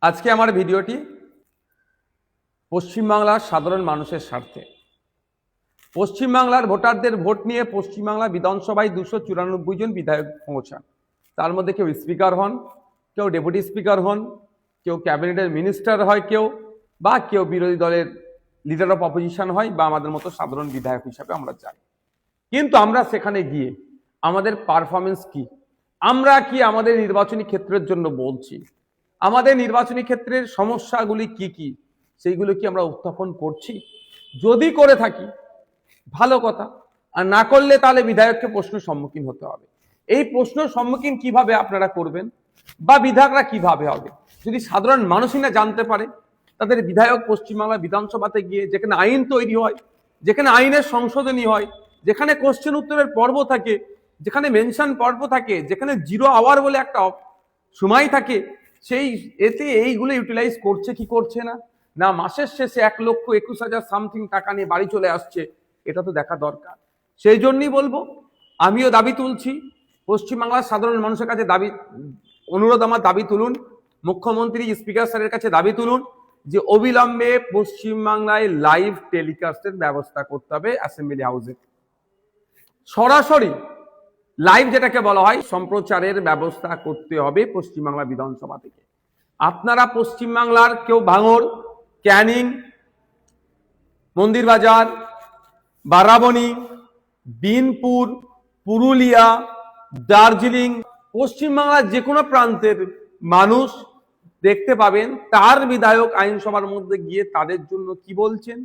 আজকে আমার ভিডিওটি পশ্চিমবাংলার সাধারণ মানুষের স্বার্থে। পশ্চিমবাংলার ভোটারদের ভোট নিয়ে পশ্চিমবাংলা বিধানসভায় 294 জন বিধায়ক পৌঁছান। তার মধ্যে কেউ স্পিকার হন, কেউ ডেপুটি স্পিকার হন, কেউ ক্যাবিনেটের মিনিস্টার হয়, কেউ বিরোধী দলের লিডার অফ অপোজিশন হয়, বা আমাদের মতো সাধারণ বিধায়ক হিসাবে আমরা যাই। কিন্তু আমরা সেখানে গিয়ে আমাদের পারফরমেন্স কি, আমরা কি আমাদের নির্বাচনী ক্ষেত্রের জন্য বলছি, আমাদের নির্বাচনী ক্ষেত্রের সমস্যাগুলি কি কি, সেইগুলো কি আমরা উত্থাপন করছি? যদি করে থাকি ভালো কথা, আর না করলে তাহলে বিধায়ককে প্রশ্নের সম্মুখীন হতে হবে। এই প্রশ্নের সম্মুখীন কিভাবে আপনারা করবেন বা বিধায়করা কিভাবে হবে, যদি সাধারণ মানুষই না জানতে পারে, তাদের বিধায়ক পশ্চিমবাংলা বিধানসভাতে গিয়ে যেখানে আইন তৈরি হয়, যেখানে আইনের সংশোধনী হয়, যেখানে কোশ্চেন উত্তরের পর্ব থাকে, যেখানে মেনশন পর্ব থাকে, যেখানে 0 আওয়ার বলে একটা সময় থাকে, সেই এতে এইগুলো ইউটিলাইজ করছে কি করছে না, না মাসের শেষে 1,21,000 সামথিং টাকা নিয়ে বাড়ি চলে আসছে, এটা তো দেখা দরকার। সেই জন্যই বলবো, আমিও দাবি তুলছি, পশ্চিমবাংলার সাধারণ মানুষের কাছে অনুরোধ, আমার দাবি তুলুন, মুখ্যমন্ত্রী স্পিকার স্যারের কাছে দাবি তুলুন যে অবিলম্বে পশ্চিমবাংলায় লাইভ টেলিকাস্টের ব্যবস্থা করতে হবে। অ্যাসেম্বলি হাউসে সরাসরি লাইভ, যেটাকে বলা হয় সম্প্রচারের ব্যবস্থা করতে হবে পশ্চিমবাংলা বিধানসভা থেকে। আপনারা পশ্চিমবাংলার কেউ ভাঙড়, ক্যানিং, মন্দিরবাজার, বারাবণী, বিনপুর, পুরুলিয়া, দার্জিলিং, পশ্চিমবাংলার যে কোনো প্রান্তের মানুষ দেখতে পাবেন তার বিধায়ক আইনসভার মধ্যে গিয়ে তাদের জন্য কি বলছেন,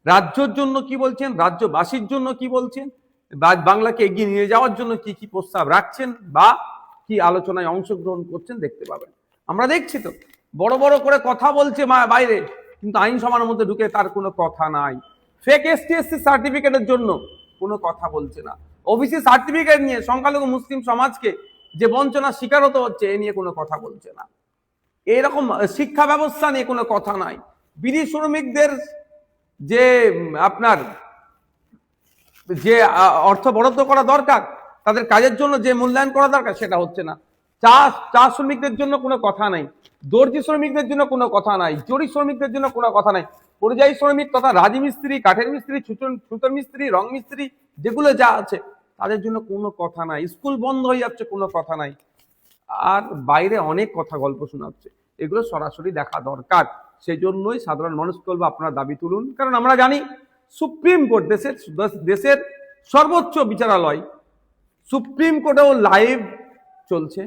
রাজ্যের জন্য কি বলছেন, রাজ্যবাসীর জন্য কি বলছেন, বাংলাকে এগিয়ে নিয়ে যাওয়ার জন্য কি কি প্রস্তাব রাখছেন বা কি আলোচনায় অংশগ্রহণ করছেন দেখতে পাবেন। আমরা দেখছি তো বড় বড় করে কথা বলছে বাইরে, কিন্তু আইনসভার মধ্যে ঢুকে তার কোনো কথা নাই। ফেক এসটি/এসসি সার্টিফিকেটের জন্য কোনো কথা বলছে না। ওবিসি সার্টিফিকেট নিয়ে সংখ্যালঘু মুসলিম সমাজকে যে বঞ্চনার শিকার হতে হচ্ছে, এ নিয়ে কোনো কথা বলছে না। এরকম শিক্ষা ব্যবস্থা নিয়ে কোনো কথা নাই। বিড়ি শ্রমিকদের যে আপনার যে অর্থ বরাদ্দ করা দরকার, তাদের কাজের জন্য যে মূল্যায়ন করা দরকার, সেটা হচ্ছে না। চা শ্রমিকদের জন্য কোনো কথা নাই, দর্জি শ্রমিকদের জন্য কোনো কথা নাই, জরি শ্রমিকদের জন্য কোনো কথা নাই, পরিযায়ী শ্রমিক তথা রাজমিস্ত্রি, কাঠের মিস্ত্রি, সুতোর মিস্ত্রি, রং মিস্ত্রি, যেগুলো যা আছে তাদের জন্য কোনো কথা নাই। স্কুল বন্ধ হয়ে যাচ্ছে, কোনো কথা নাই। আর বাইরে অনেক কথা গল্প শোনাচ্ছে, এগুলো সরাসরি দেখা দরকার। সেই জন্যই সাধারণ মানুষকে বলবো, আপনারা দাবি তুলুন। কারণ আমরা জানি সুপ্রিম কোর্ট, দেশের সর্বোচ্চ বিচারালয়, সুপ্রিম কোর্টেও লাইভ চলছে,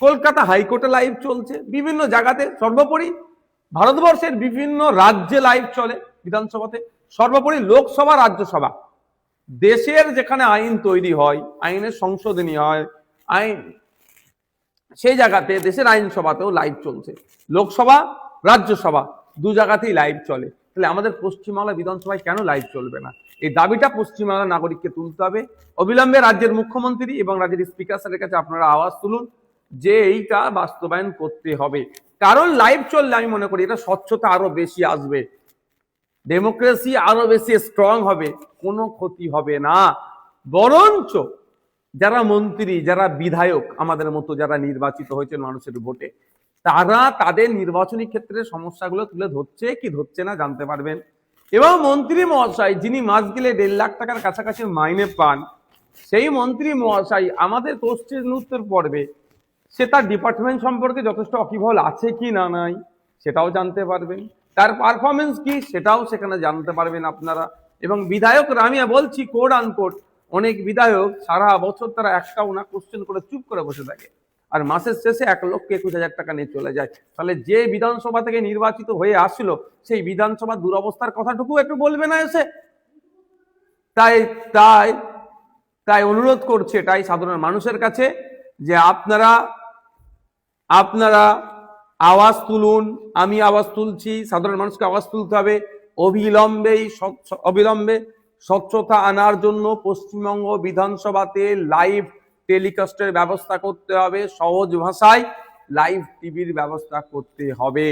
কলকাতা হাইকোর্টে লাইভ চলছে, বিভিন্ন জায়গাতে, সর্বোপরি ভারতবর্ষের বিভিন্ন রাজ্যে লাইভ চলে বিধানসভাতে, সর্বোপরি লোকসভা, রাজ্যসভা, দেশের যেখানে আইন তৈরি হয়, আইনের সংশোধনী হয়, আইন, সেই জায়গাতে দেশের আইনসভাতেও লাইভ চলছে। লোকসভা, রাজ্যসভা দু জায়গাতেই লাইভ চলে। তাহলে আমাদের পশ্চিমবাংলা বিধানসভায় কেন লাইভ চলবে না? এই দাবিটা পশ্চিমবাংলার নাগরিককে তুলতে হবে। অবিলম্বে রাজ্যের মুখ্যমন্ত্রী এবং রাজ্যের স্পিকার স্যারের কাছে আপনারা আওয়াজ তুলুন যে এইটা বাস্তবায়ন করতে হবে। কারণ লাইভ চললে আমি মনে করি এটা স্বচ্ছতা আরো বেশি আসবে, ডেমোক্রেসি আরো বেশি স্ট্রং হবে, কোনো ক্ষতি হবে না। বরঞ্চ যারা মন্ত্রী, যারা বিধায়ক, আমাদের মতো যারা নির্বাচিত হয়েছেন মানুষের ভোটে, তারা তাদের নির্বাচনী ক্ষেত্রে সমস্যাগুলো তুলে ধরছে কি ধরছে না জানতে পারবেন। এবং মন্ত্রী মহাশয় যিনি মাস গেলে 1.5 লাখ টাকার কাছাকাছি মাইনে পান, সেই মন্ত্রী মহাশয় আমাদের কোশ্চেন উত্তর পর্বে সে তার ডিপার্টমেন্ট সম্পর্কে যথেষ্ট অকিবহল আছে কি না নাই সেটাও জানতে পারবেন, তার পারফরমেন্স কি সেটাও সেখানে জানতে পারবেন আপনারা। এবং বিধায়করা, আমি বলছি কোড আনকোড, অনেক বিধায়ক সারা বছর তারা একটাও না কোশ্চেন করে চুপ করে বসে থাকে, আর মাসের শেষে 1,21,000 টাকা নিয়ে চলে যায়। তাহলে যে বিধানসভা থেকে নির্বাচিত হয়ে আসলো, সেই বিধানসভার দুরবস্থার কথাটুকু একটু বলবে না এসে? তাই তাই তাই অনুরোধ করছে এটাই সাধারণ মানুষের কাছে যে আপনারা আওয়াজ তুলুন। আমি আওয়াজ তুলছি, সাধারণ মানুষকে আওয়াজ তুলতে হবে। অবিলম্বে স্বচ্ছতা আনার জন্য পশ্চিমবঙ্গ বিধানসভাতে লাইভ টেলিকাস্টের ব্যবস্থা করতে হবে, সহজ ভাষায় লাইভ টিভির ব্যবস্থা করতে হবে।